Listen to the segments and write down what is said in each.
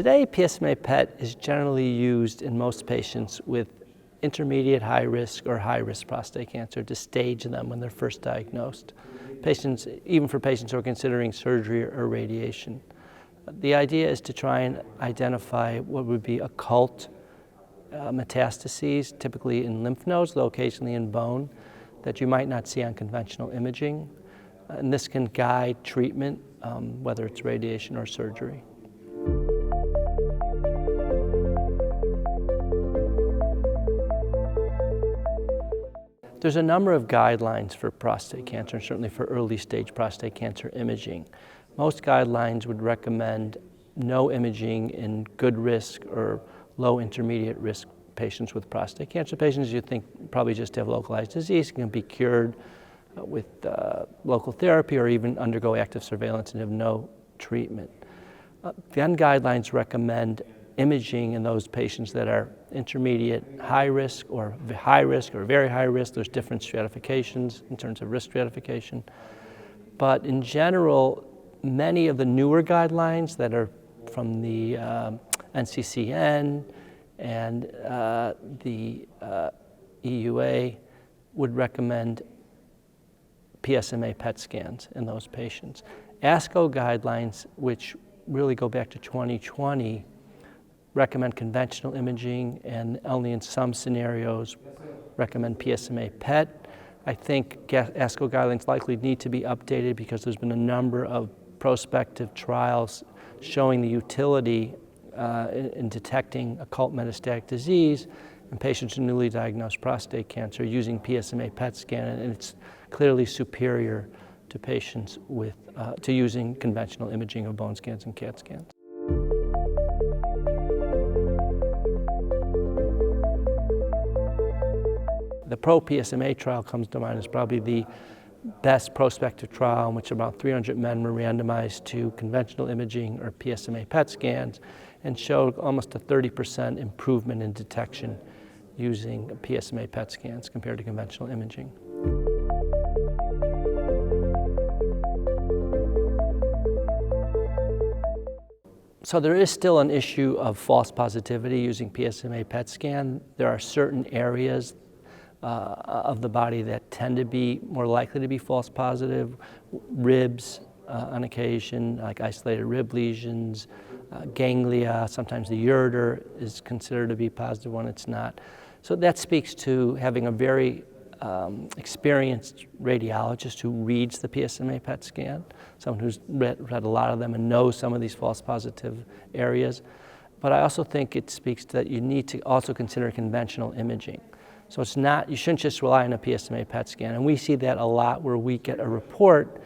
Today, PSMA PET is generally used in most patients with intermediate high risk or high risk prostate cancer to stage them when they're first diagnosed. Patients, even for patients who are considering surgery or radiation. The idea is to try and identify what would be occult metastases, typically in lymph nodes, though occasionally in bone, that you might not see on conventional imaging. And this can guide treatment, whether it's radiation or surgery. There's a number of guidelines for prostate cancer, and certainly for early stage prostate cancer imaging. Most guidelines would recommend no imaging in good risk or low intermediate risk patients with prostate cancer. Patients you think probably just have localized disease, can be cured with local therapy or even undergo active surveillance and have no treatment. Then guidelines recommend imaging in those patients that are intermediate high risk or very high risk. There's different stratifications in terms of risk stratification. But in general, many of the newer guidelines that are from the NCCN and the EUA would recommend PSMA PET scans in those patients. ASCO guidelines, which really go back to 2020, recommend conventional imaging and only in some scenarios recommend PSMA PET. I think ASCO guidelines likely need to be updated because there's been a number of prospective trials showing the utility in detecting occult metastatic disease in patients with newly diagnosed prostate cancer using PSMA PET scan, and it's clearly superior to patients with to using conventional imaging of bone scans and CAT scans. The PRO-PSMA trial comes to mind as probably the best prospective trial in which about 300 men were randomized to conventional imaging or PSMA PET scans and showed almost a 30% improvement in detection using PSMA PET scans compared to conventional imaging. So there is still an issue of false positivity using PSMA PET scan. There are certain areas of the body that tend to be more likely to be false positive. Ribs on occasion, like isolated rib lesions, ganglia, sometimes the ureter is considered to be positive when it's not. So that speaks to having a very experienced radiologist who reads the PSMA PET scan, someone who's read a lot of them and knows some of these false positive areas. But I also think it speaks to that you need to also consider conventional imaging. So it's not, you shouldn't just rely on a PSMA PET scan. And we see that a lot where we get a report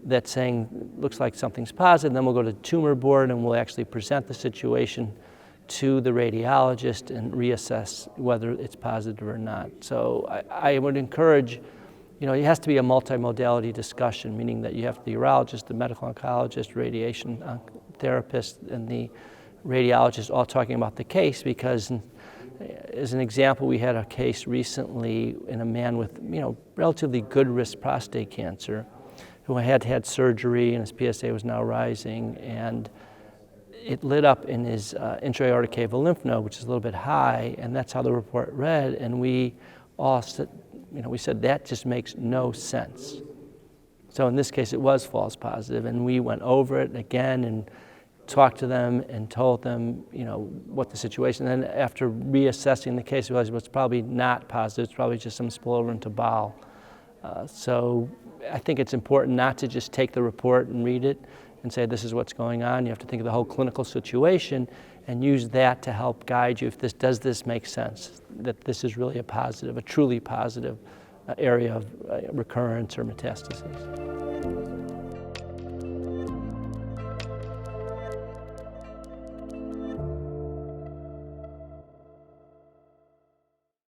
that's saying, looks like something's positive, then we'll go to the tumor board and we'll actually present the situation to the radiologist and reassess whether it's positive or not. So I would encourage, it has to be a multimodality discussion, meaning that you have the urologist, the medical oncologist, radiation therapist, and the radiologist all talking about the case, because as an example, we had a case recently in a man with relatively good risk prostate cancer who had had surgery and his PSA was now rising, and it lit up in his intra-aortic cave of lymph node, which is a little bit high, and that's how the report read. And we all said, we said that just makes no sense. So in this case, it was false positive, and we went over it again and talked to them and told them, what the situation. And then after reassessing the case, we realized it was probably not positive. It's probably just some spillover into bowel. So I think it's important not to just take the report and read it and say this is what's going on. You have to think of the whole clinical situation and use that to help guide you if does this make sense, that this is really a truly positive area of recurrence or metastasis.